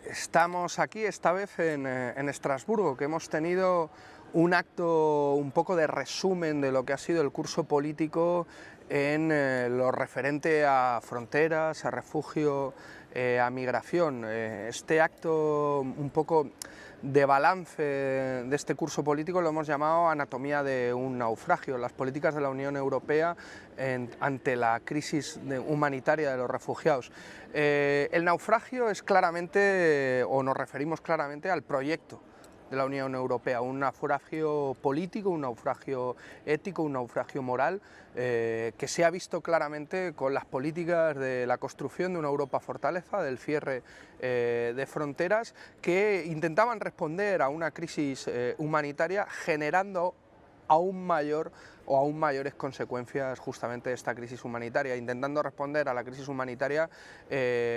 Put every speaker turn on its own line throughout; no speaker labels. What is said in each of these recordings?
Estamos aquí esta vez en Estrasburgo, que hemos tenido un acto un poco de resumen de lo que ha sido el curso político en lo referente a fronteras, a refugio, a migración. Este acto un poco de balance de este curso político lo hemos llamado Anatomía de un naufragio, las políticas de la Unión Europea ante la crisis humanitaria de los refugiados. El naufragio es claramente, o nos referimos claramente al proyecto de la Unión Europea, un naufragio político, un naufragio ético, un naufragio moral, que se ha visto claramente con las políticas de la construcción de una Europa fortaleza, del cierre de fronteras, que intentaban responder a una crisis humanitaria generando aún mayores consecuencias justamente de esta crisis humanitaria, intentando responder a la crisis humanitaria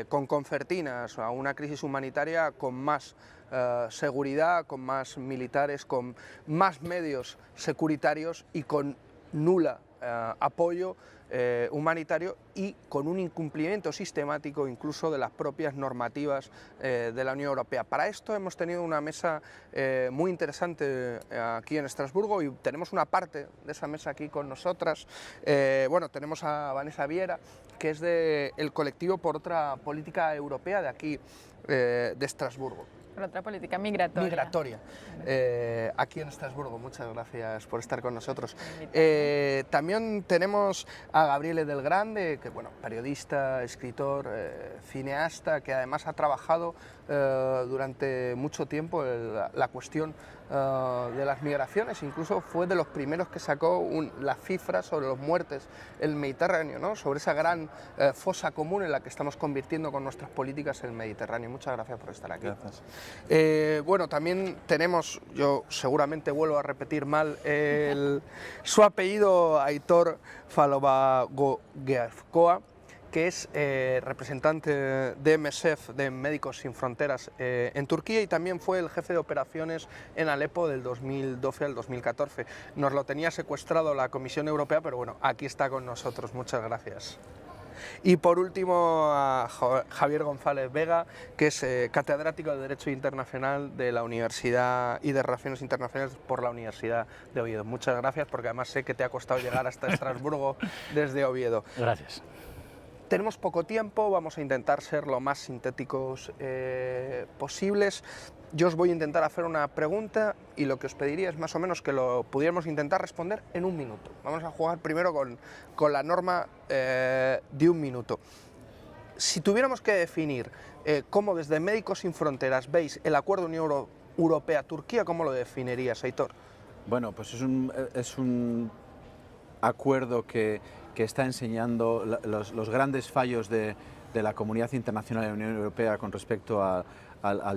con concertinas, a una crisis humanitaria con más seguridad, con más militares, con más medios securitarios y con nula apoyo humanitario y con un incumplimiento sistemático incluso de las propias normativas de la Unión Europea. Para esto hemos tenido una mesa muy interesante aquí en Estrasburgo y tenemos una parte de esa mesa aquí con nosotras. Bueno, tenemos a Vanessa Viera, que es del colectivo Por otra política europea de aquí, de Estrasburgo.
Por otra política migratoria.
Aquí en Estrasburgo, muchas gracias por estar con nosotros. También tenemos a Gabriele Del Grande, que bueno, periodista, escritor, cineasta, que además ha trabajado durante mucho tiempo la cuestión de las migraciones, incluso fue de los primeros que sacó las cifras sobre las muertes en el Mediterráneo, ¿no? Sobre esa gran fosa común en la que estamos convirtiendo con nuestras políticas el Mediterráneo. Muchas gracias por estar aquí.
Gracias.
Bueno, también tenemos, yo seguramente vuelvo a repetir mal, su apellido, Aitor Falobagoiazcoa, que es representante de MSF, de Médicos Sin Fronteras, en Turquía, y también fue el jefe de operaciones en Alepo del 2012 al 2014. Nos lo tenía secuestrado la Comisión Europea, pero bueno, aquí está con nosotros. Muchas gracias. Y por último a Javier González Vega, que es catedrático de Derecho Internacional de la Universidad y de Relaciones Internacionales por la Universidad de Oviedo. Muchas gracias, porque además sé que te ha costado llegar hasta Estrasburgo desde Oviedo.
Gracias.
Tenemos poco tiempo, vamos a intentar ser lo más sintéticos posibles. Yo os voy a intentar hacer una pregunta y lo que os pediría es más o menos que lo pudiéramos intentar responder en un minuto. Vamos a jugar primero con la norma de un minuto. Si tuviéramos que definir cómo desde Médicos Sin Fronteras veis el acuerdo Unión Europea-Turquía, ¿cómo lo definirías, Aitor?
Bueno, pues es un acuerdo que está enseñando los grandes fallos de la comunidad internacional de la Unión Europea con respecto al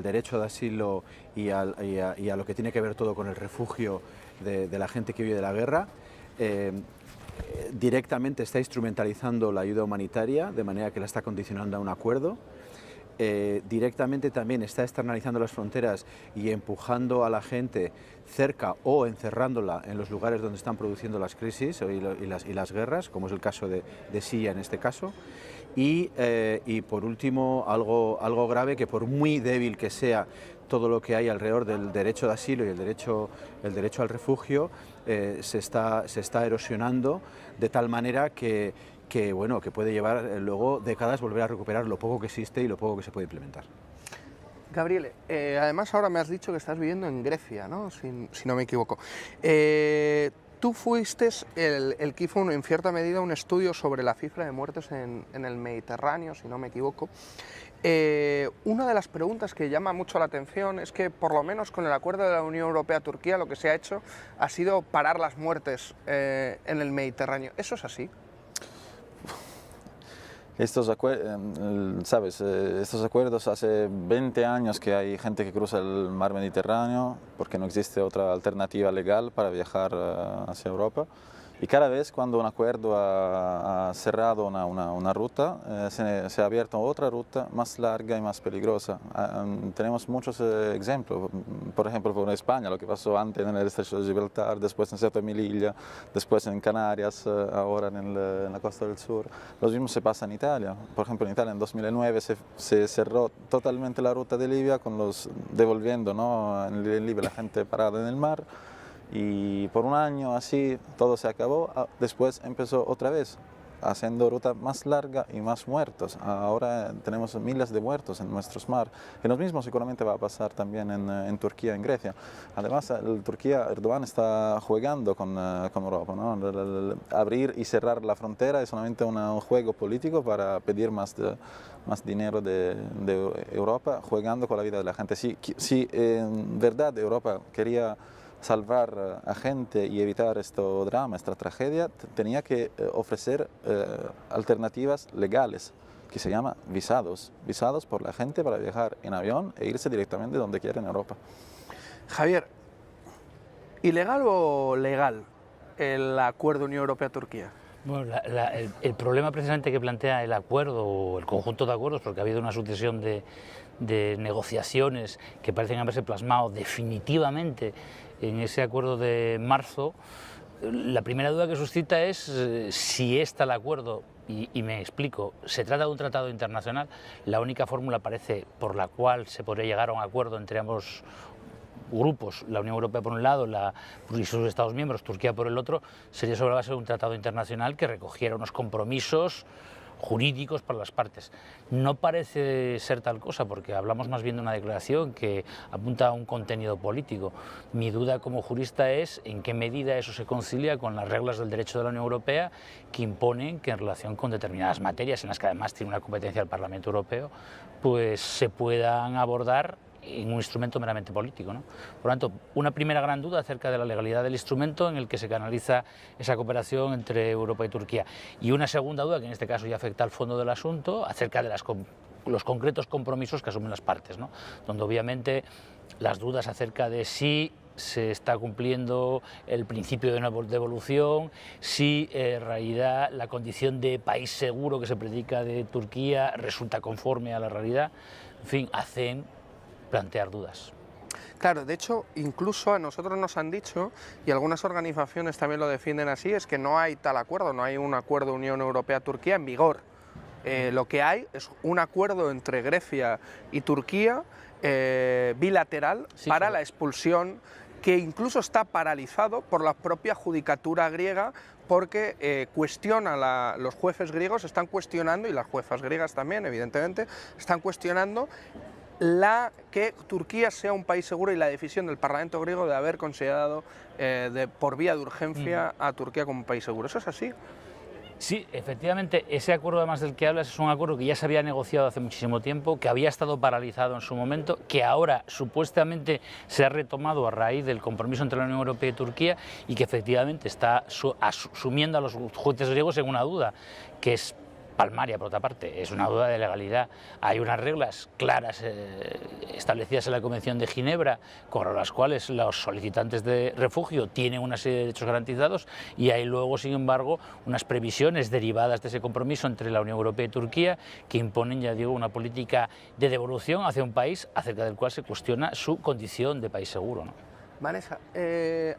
derecho de asilo y a lo que tiene que ver todo con el refugio de la gente que huye de la guerra. Directamente está instrumentalizando la ayuda humanitaria, de manera que la está condicionando a un acuerdo. Directamente también está externalizando las fronteras y empujando a la gente cerca o encerrándola en los lugares donde están produciendo las crisis y las guerras, como es el caso de Siria en este caso. Y por último, algo grave, que por muy débil que sea todo lo que hay alrededor del derecho de asilo y el derecho al refugio, se está erosionando de tal manera que puede llevar luego décadas volver a recuperar lo poco que existe y lo poco que se puede implementar.
Gabriele, además ahora me has dicho que estás viviendo en Grecia, ¿no? Si no me equivoco. Tú fuiste el que hizo en cierta medida un estudio sobre la cifra de muertes en el Mediterráneo, si no me equivoco. Una de las preguntas que llama mucho la atención es que, por lo menos con el acuerdo de la Unión Europea-Turquía, lo que se ha hecho ha sido parar las muertes en el Mediterráneo. ¿Eso es así?
Estos acuerdos, hace 20 años que hay gente que cruza el mar Mediterráneo porque no existe otra alternativa legal para viajar hacia Europa, Y cada vez cuando un acuerdo ha cerrado una ruta, se ha abierto otra ruta más larga y más peligrosa. Tenemos muchos ejemplos, por ejemplo, en España, lo que pasó antes en el estrecho de Gibraltar, después en Ceuta y Melilla, después en Canarias, ahora en la costa del sur. Lo mismo se pasa en Italia. Por ejemplo, en Italia en 2009 se cerró totalmente la ruta de Libia, devolviendo, ¿no?, en Libia la gente parada en el mar. Y por un año así todo se acabó, después empezó otra vez, haciendo ruta más larga y más muertos. Ahora tenemos miles de muertos en nuestros mares. Y lo mismo seguramente va a pasar también en Turquía, en Grecia. Además, Turquía, Erdogan está jugando con Europa, ¿no? Abrir y cerrar la frontera es solamente un juego político para pedir más dinero de Europa, jugando con la vida de la gente. Si en verdad Europa quería salvar a gente y evitar este drama, esta tragedia, tenía que ofrecer alternativas legales, que se llama visados por la gente para viajar en avión e irse directamente donde quiera en Europa.
Javier, ¿ilegal o legal el acuerdo Unión Europea-Turquía?
Bueno, el problema precisamente que plantea el acuerdo o el conjunto de acuerdos, porque ha habido una sucesión de negociaciones que parecen haberse plasmado definitivamente en ese acuerdo de marzo, la primera duda que suscita es si está el acuerdo, y me explico, se trata de un tratado internacional, la única fórmula parece por la cual se podría llegar a un acuerdo entre ambos grupos, la Unión Europea por un lado y sus Estados miembros, Turquía por el otro, sería sobre la base de un tratado internacional que recogiera unos compromisos jurídicos para las partes. No parece ser tal cosa, porque hablamos más bien de una declaración que apunta a un contenido político. Mi duda como jurista es en qué medida eso se concilia con las reglas del derecho de la Unión Europea que imponen que en relación con determinadas materias, en las que además tiene una competencia el Parlamento Europeo, pues se puedan abordar en un instrumento meramente político, ¿no? Por lo tanto, una primera gran duda acerca de la legalidad del instrumento en el que se canaliza esa cooperación entre Europa y Turquía. Y una segunda duda, que en este caso ya afecta al fondo del asunto, acerca de los concretos compromisos que asumen las partes, ¿no? Donde obviamente las dudas acerca de si se está cumpliendo el principio de no devolución, si en realidad la condición de país seguro que se predica de Turquía resulta conforme a la realidad, en fin, hacen plantear dudas.
Claro, de hecho, incluso a nosotros nos han dicho, y algunas organizaciones también lo defienden así, es que no hay tal acuerdo, no hay un acuerdo Unión Europea-Turquía en vigor. Lo que hay es un acuerdo entre Grecia y Turquía bilateral para la expulsión, que incluso está paralizado por la propia judicatura griega, porque los jueces griegos están cuestionando, y las juezas griegas también, evidentemente, están cuestionando que Turquía sea un país seguro y la decisión del Parlamento griego de haber considerado por vía de urgencia a Turquía como un país seguro. ¿Eso es así?
Sí, efectivamente, ese acuerdo además del que hablas es un acuerdo que ya se había negociado hace muchísimo tiempo, que había estado paralizado en su momento, que ahora supuestamente se ha retomado a raíz del compromiso entre la Unión Europea y Turquía y que efectivamente está sumiendo a los jueces griegos en una duda, que es palmaria, por otra parte, es una duda de legalidad. Hay unas reglas claras establecidas en la Convención de Ginebra, con las cuales los solicitantes de refugio tienen una serie de derechos garantizados, y hay luego, sin embargo, unas previsiones derivadas de ese compromiso entre la Unión Europea y Turquía que imponen, ya digo, una política de devolución hacia un país acerca del cual se cuestiona su condición de país seguro, ¿no?
Vanessa,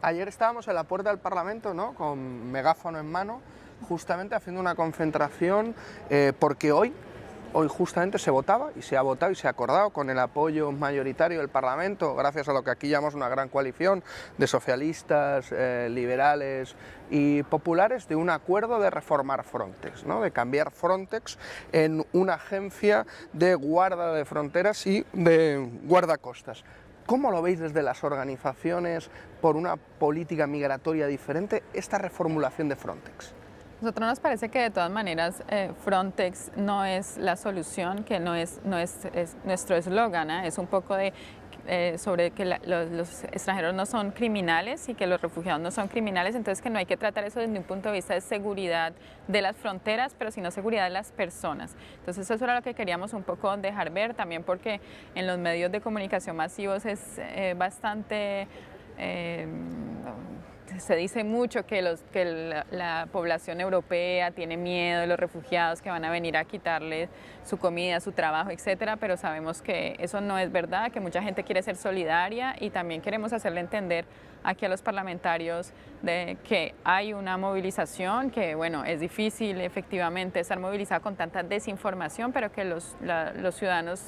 ayer estábamos en la puerta del Parlamento, ¿no?, con megáfono en mano, justamente haciendo una concentración, porque hoy justamente se votaba y se ha votado y se ha acordado con el apoyo mayoritario del Parlamento, gracias a lo que aquí llamamos una gran coalición de socialistas, liberales y populares, de un acuerdo de reformar Frontex, ¿no?, de cambiar Frontex en una agencia de guarda de fronteras y de guardacostas. ¿Cómo lo veis desde las organizaciones por una política migratoria diferente, esta reformulación de Frontex?
A nosotros nos parece que de todas maneras Frontex no es la solución, que no es nuestro eslogan, ¿eh? Es un poco de sobre que los extranjeros no son criminales y que los refugiados no son criminales, entonces que no hay que tratar eso desde un punto de vista de seguridad de las fronteras, pero sino seguridad de las personas. Entonces eso era lo que queríamos un poco dejar ver, también porque en los medios de comunicación masivos es bastante se dice mucho que, la población europea tiene miedo de los refugiados que van a venir a quitarle su comida, su trabajo, etcétera, pero sabemos que eso no es verdad, que mucha gente quiere ser solidaria y también queremos hacerle entender aquí a los parlamentarios de que hay una movilización, que bueno, es difícil efectivamente estar movilizado con tanta desinformación, pero que los ciudadanos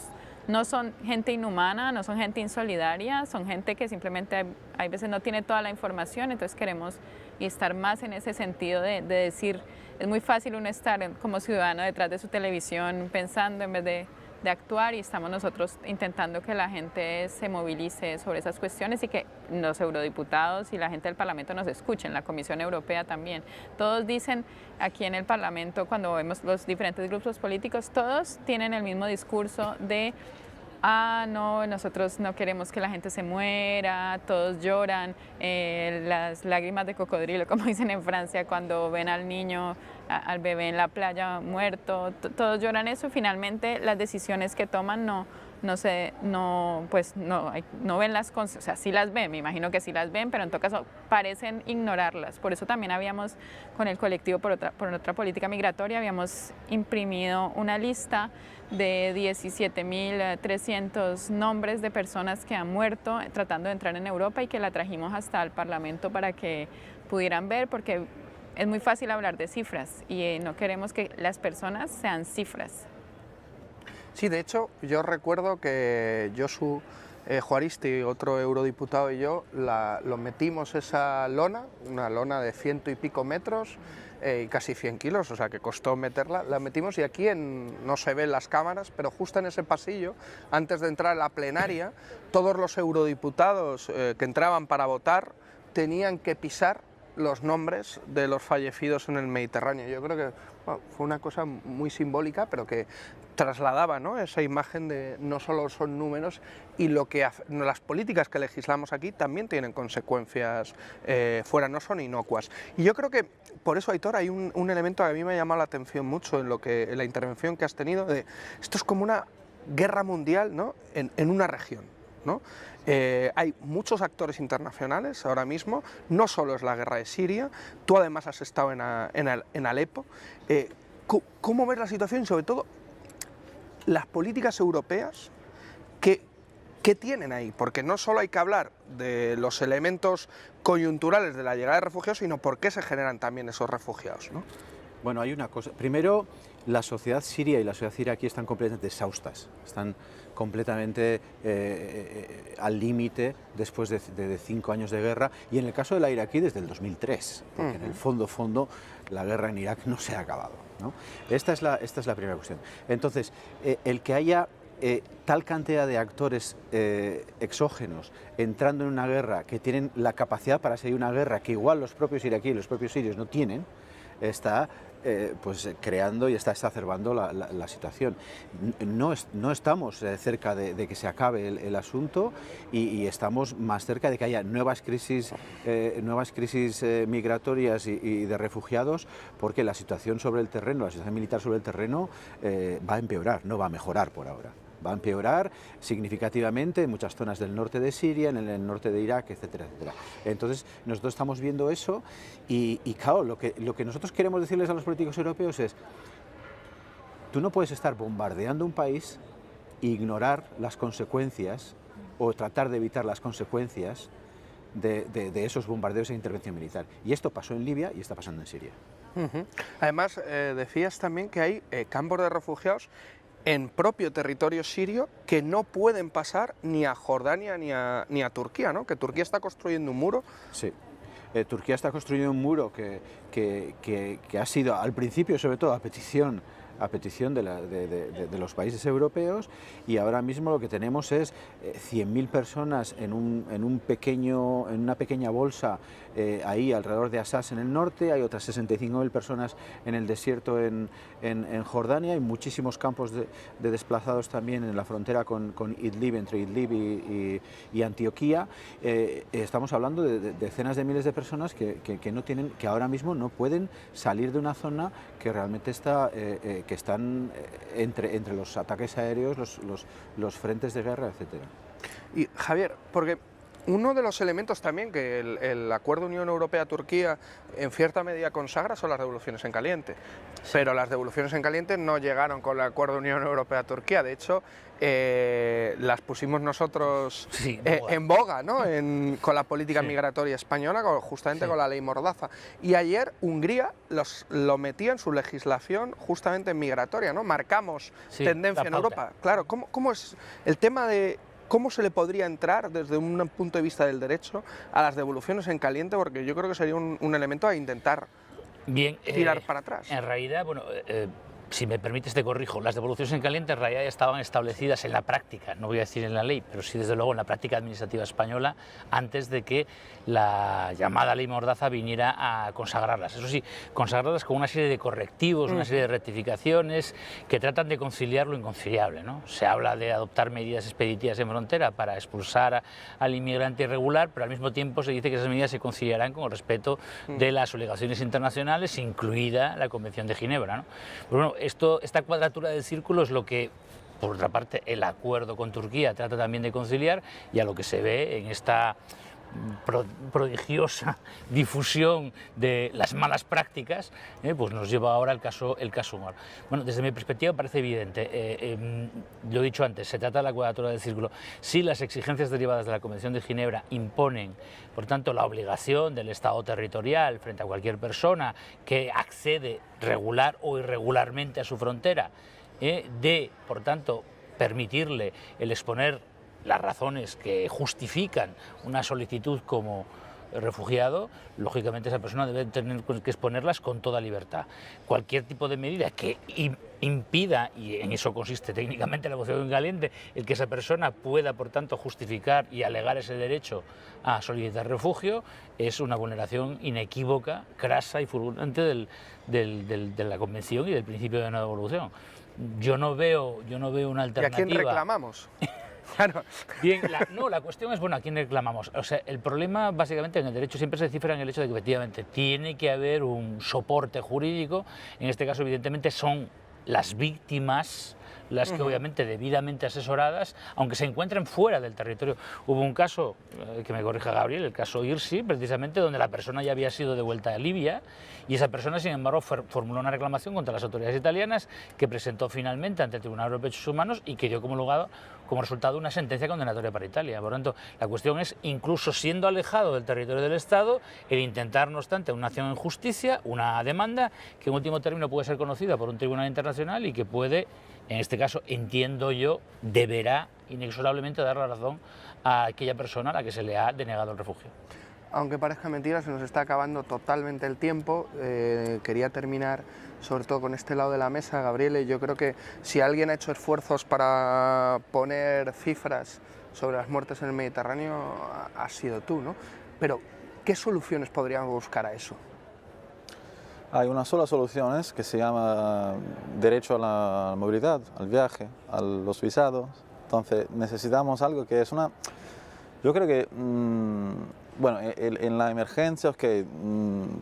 no son gente inhumana, no son gente insolidaria, son gente que simplemente hay veces no tiene toda la información, entonces queremos estar más en ese sentido de decir, es muy fácil uno estar como ciudadano detrás de su televisión pensando en vez de actuar, y estamos nosotros intentando que la gente se movilice sobre esas cuestiones y que los eurodiputados y la gente del Parlamento nos escuchen, la Comisión Europea también. Todos dicen aquí en el Parlamento, cuando vemos los diferentes grupos políticos, todos tienen el mismo discurso de no, nosotros no queremos que la gente se muera, todos lloran, las lágrimas de cocodrilo, como dicen en Francia, cuando ven al niño, al bebé en la playa muerto, todos lloran eso. Finalmente las decisiones que toman no ven las consecuencias, o sea, sí las ven, me imagino que sí las ven, pero en todo caso parecen ignorarlas. Por eso también habíamos, con el colectivo por otra política migratoria, habíamos imprimido una lista de 17.300 nombres de personas que han muerto tratando de entrar en Europa y que la trajimos hasta el Parlamento para que pudieran ver, porque es muy fácil hablar de cifras y no queremos que las personas sean cifras.
Sí, de hecho, yo recuerdo que Josu Juaristi, otro eurodiputado, y yo lo metimos esa lona, una lona de 100 y pico metros y casi 100 kilos, o sea que costó meterla, la metimos y aquí no se ven las cámaras, pero justo en ese pasillo, antes de entrar a la plenaria, todos los eurodiputados que entraban para votar tenían que pisar los nombres de los fallecidos en el Mediterráneo. Yo creo que fue una cosa muy simbólica, pero que trasladaba, ¿no?, esa imagen de no solo son números, y las políticas que legislamos aquí también tienen consecuencias fuera, no son inocuas. Y yo creo que por eso, Aitor, hay un elemento que a mí me ha llamado la atención mucho en la intervención que has tenido, de esto es como una guerra mundial, ¿no?, en una región, ¿no? Hay muchos actores internacionales ahora mismo, no solo es la guerra de Siria, tú además has estado en Alepo. ¿Cómo ves la situación y sobre todo las políticas europeas que tienen ahí? Porque no solo hay que hablar de los elementos coyunturales de la llegada de refugiados, sino por qué se generan también esos refugiados, ¿no?
Bueno, hay una cosa. Primero, la sociedad siria y la sociedad iraquí están completamente exhaustas, están completamente al límite después de 5 años de guerra, y en el caso de la iraquí desde el 2003, porque en el fondo la guerra en Irak no se ha acabado, ¿no? Esta es la primera cuestión. Entonces, el que haya tal cantidad de actores exógenos entrando en una guerra, que tienen la capacidad para seguir una guerra que igual los propios iraquíes y los propios sirios no tienen, está pues creando y está exacerbando la situación. No estamos cerca de que se acabe el asunto, y estamos más cerca de que haya nuevas crisis migratorias y de refugiados, porque la situación sobre el terreno, la situación militar sobre el terreno va a empeorar, no va a mejorar por ahora. Va a empeorar significativamente en muchas zonas del norte de Siria, en el norte de Irak, etcétera, etcétera. Entonces, nosotros estamos viendo eso y claro, lo que nosotros queremos decirles a los políticos europeos es: tú no puedes estar bombardeando un país e ignorar las consecuencias o tratar de evitar las consecuencias de esos bombardeos e intervención militar. Y esto pasó en Libia y está pasando en Siria.
Además, decías también que hay campos de refugiados en propio territorio sirio que no pueden pasar ni a Jordania ni a Turquía, ¿no? Que Turquía está construyendo un muro.
Sí, Turquía está construyendo un muro que ha sido al principio, sobre todo a petición de los países europeos, y ahora mismo lo que tenemos es 100.000 personas en una pequeña bolsa ahí alrededor de Asas en el norte. Hay otras 65.000 personas en el desierto en Jordania. Hay muchísimos campos de desplazados también en la frontera con Idlib, entre Idlib y Antioquía. Estamos hablando de decenas de miles de personas que ahora mismo no pueden salir de una zona que realmente que están entre los ataques aéreos, los frentes de guerra, etcétera.
Y Javier, porque Uno de los elementos también que el acuerdo Unión Europea-Turquía en cierta medida consagra son las devoluciones en caliente, pero las devoluciones en caliente no llegaron con el acuerdo Unión Europea-Turquía, de hecho las pusimos nosotros en boga, ¿no? Con la política migratoria española, justamente con la ley Mordaza, y ayer Hungría lo metía en su legislación justamente migratoria, ¿no? Marcamos tendencia en Europa. Claro, ¿cómo es el tema de cómo se le podría entrar desde un punto de vista del derecho a las devoluciones en caliente? Porque yo creo que sería un elemento a intentar tirar para atrás.
En realidad, bueno, si me permites te corrijo, las devoluciones en caliente en realidad ya estaban establecidas en la práctica, no voy a decir en la ley, pero sí desde luego en la práctica administrativa española antes de que la llamada ley Mordaza viniera a consagrarlas. Eso sí, consagrarlas con una serie de correctivos, una serie de rectificaciones que tratan de conciliar lo inconciliable, ¿no? Se habla de adoptar medidas expeditivas en frontera para expulsar al inmigrante irregular, pero al mismo tiempo se dice que esas medidas se conciliarán con el respeto de las obligaciones internacionales, incluida la Convención de Ginebra, ¿no? Pero bueno, esta cuadratura del círculo es lo que, por otra parte, el acuerdo con Turquía trata también de conciliar, y a lo que se ve en esta prodigiosa difusión de las malas prácticas, pues nos lleva ahora el caso Umar. Bueno, desde mi perspectiva parece evidente, lo he dicho antes, se trata de la cuadratura del círculo. Si las exigencias derivadas de la Convención de Ginebra imponen, por tanto, la obligación del Estado territorial frente a cualquier persona que accede regular o irregularmente a su frontera, de, por tanto, permitirle el exponer las razones que justifican una solicitud como refugiado, lógicamente esa persona debe tener que exponerlas con toda libertad. Cualquier tipo de medida que impida, y en eso consiste técnicamente la devolución en caliente, el que esa persona pueda, por tanto, justificar y alegar ese derecho a solicitar refugio, es una vulneración inequívoca, crasa y fulgurante de la Convención y del principio de no devolución. Yo no veo una alternativa.
¿Y a quién reclamamos? Claro.
Bien, la cuestión es, bueno, ¿a quién reclamamos? O sea, el problema básicamente en el derecho siempre se cifra en el hecho de que efectivamente tiene que haber un soporte jurídico. En este caso, evidentemente, son las víctimas las que obviamente debidamente asesoradas, aunque se encuentren fuera del territorio. Hubo un caso, que me corrija Gabriel, el caso Irsi, precisamente donde la persona ya había sido devuelta a Libia y esa persona, sin embargo, formuló una reclamación contra las autoridades italianas que presentó finalmente ante el Tribunal Europeo de Derechos Humanos y que dio como resultado una sentencia condenatoria para Italia. Por lo tanto, la cuestión es, incluso siendo alejado del territorio del Estado, el intentar, no obstante, una acción en justicia, una demanda que en último término puede ser conocida por un tribunal internacional y que puede, en este caso, entiendo yo, deberá inexorablemente dar la razón a aquella persona a la que se le ha denegado el refugio.
Aunque parezca mentira, se nos está acabando totalmente el tiempo. Quería terminar sobre todo con este lado de la mesa, Gabriele. Yo creo que si alguien ha hecho esfuerzos para poner cifras sobre las muertes en el Mediterráneo, has sido tú, ¿no? Pero, ¿qué soluciones podríamos buscar a eso?
Hay una sola solución, que se llama derecho a la movilidad, al viaje, a los visados. Entonces necesitamos algo que es una... Yo creo que, bueno, en la emergencia,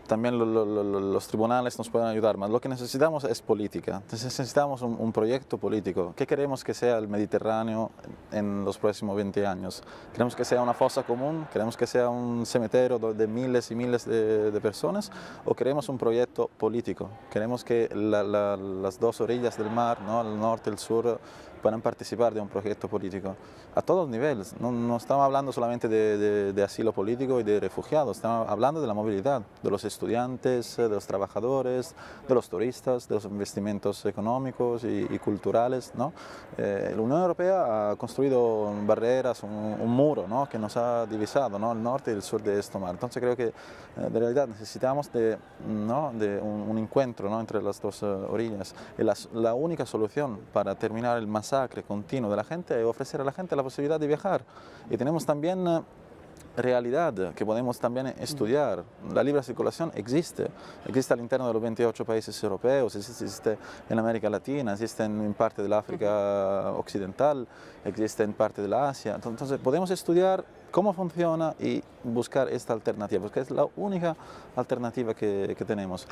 también los tribunales nos pueden ayudar, mas lo que necesitamos es política. Entonces necesitamos un proyecto político. ¿Qué queremos que sea el Mediterráneo en los próximos 20 años? ¿Queremos que sea una fosa común? ¿Queremos que sea un cementerio de miles y miles de personas? ¿O queremos un proyecto político? ¿Queremos que las dos orillas del mar, ¿no?, el norte y el sur, puedan participar de un proyecto político a todos los niveles? No estamos hablando solamente de asilo político y de refugiados, estamos hablando de la movilidad, de los estudiantes, de los trabajadores, de los turistas, de los investimentos económicos y culturales, ¿no? La Unión Europea ha construido barreras, un muro, ¿no?, que nos ha divisado, ¿no?, el norte y el sur de este mar. Entonces creo que de realidad necesitamos de un encuentro, ¿no?, entre las dos orillas. Y la única solución para terminar el masacre continuo de la gente es ofrecer a la gente la posibilidad de viajar. Y tenemos también realidad que podemos también estudiar. La libre circulación existe al interno de los 28 países europeos, existe en América Latina, existe en parte del África Occidental, existe en parte de la Asia. Entonces podemos estudiar cómo funciona y buscar esta alternativa, porque es la única alternativa que tenemos.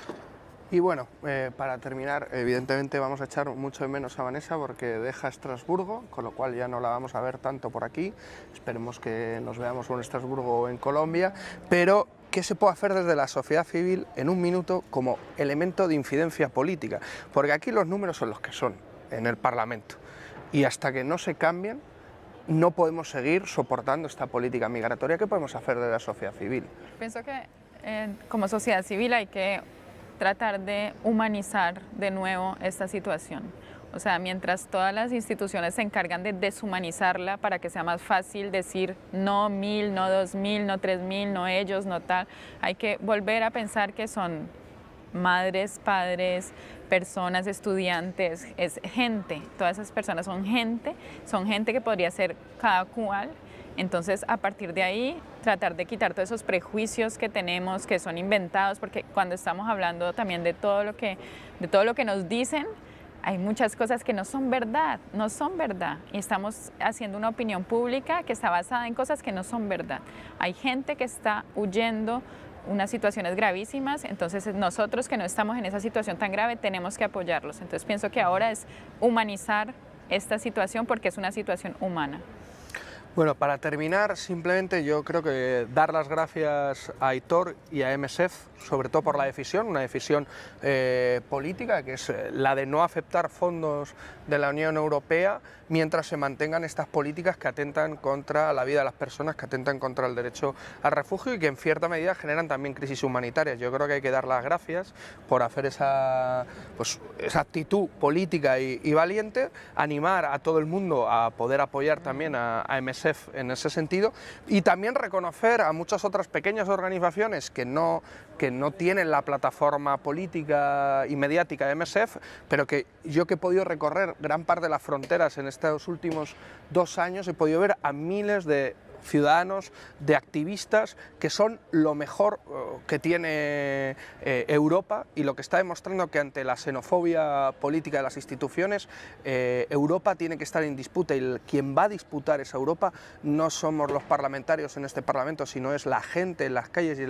Y bueno, para terminar, evidentemente vamos a echar mucho de menos a Vanessa porque deja Estrasburgo, con lo cual ya no la vamos a ver tanto por aquí. Esperemos que nos veamos o en Estrasburgo o en Colombia, pero ¿qué se puede hacer desde la sociedad civil en un minuto como elemento de incidencia política? Porque aquí los números son los que son en el Parlamento y hasta que no se cambien no podemos seguir soportando esta política migratoria. ¿Qué podemos hacer desde la sociedad civil?
Pienso que como sociedad civil hay que tratar de humanizar de nuevo esta situación. O sea, mientras todas las instituciones se encargan de deshumanizarla para que sea más fácil decir no 1000, no 2000, no 3000, no ellos, no tal, hay que volver a pensar que son madres, padres, personas, estudiantes, es gente, todas esas personas son gente que podría ser cada cual. Entonces, a partir de ahí, tratar de quitar todos esos prejuicios que tenemos, que son inventados, porque cuando estamos hablando también de todo lo que nos dicen, hay muchas cosas que no son verdad, y estamos haciendo una opinión pública que está basada en cosas que no son verdad. Hay gente que está huyendo unas situaciones gravísimas, entonces nosotros que no estamos en esa situación tan grave tenemos que apoyarlos. Entonces pienso que ahora es humanizar esta situación porque es una situación humana.
Bueno, para terminar, simplemente yo creo que dar las gracias a Aitor y a MSF, sobre todo por la decisión, una decisión política, que es la de no aceptar fondos de la Unión Europea mientras se mantengan estas políticas que atentan contra la vida de las personas, que atentan contra el derecho al refugio y que en cierta medida generan también crisis humanitarias. Yo creo que hay que dar las gracias por hacer esa actitud política y valiente, animar a todo el mundo a poder apoyar también a MSF en ese sentido y también reconocer a muchas otras pequeñas organizaciones que no tienen la plataforma política y mediática de MSF, pero que yo que he podido recorrer gran parte de las fronteras en estos últimos 2 años, he podido ver a miles de ciudadanos, de activistas, que son lo mejor que tiene Europa y lo que está demostrando que ante la xenofobia política de las instituciones, Europa tiene que estar en disputa y quien va a disputar esa Europa no somos los parlamentarios en este Parlamento, sino es la gente en las calles y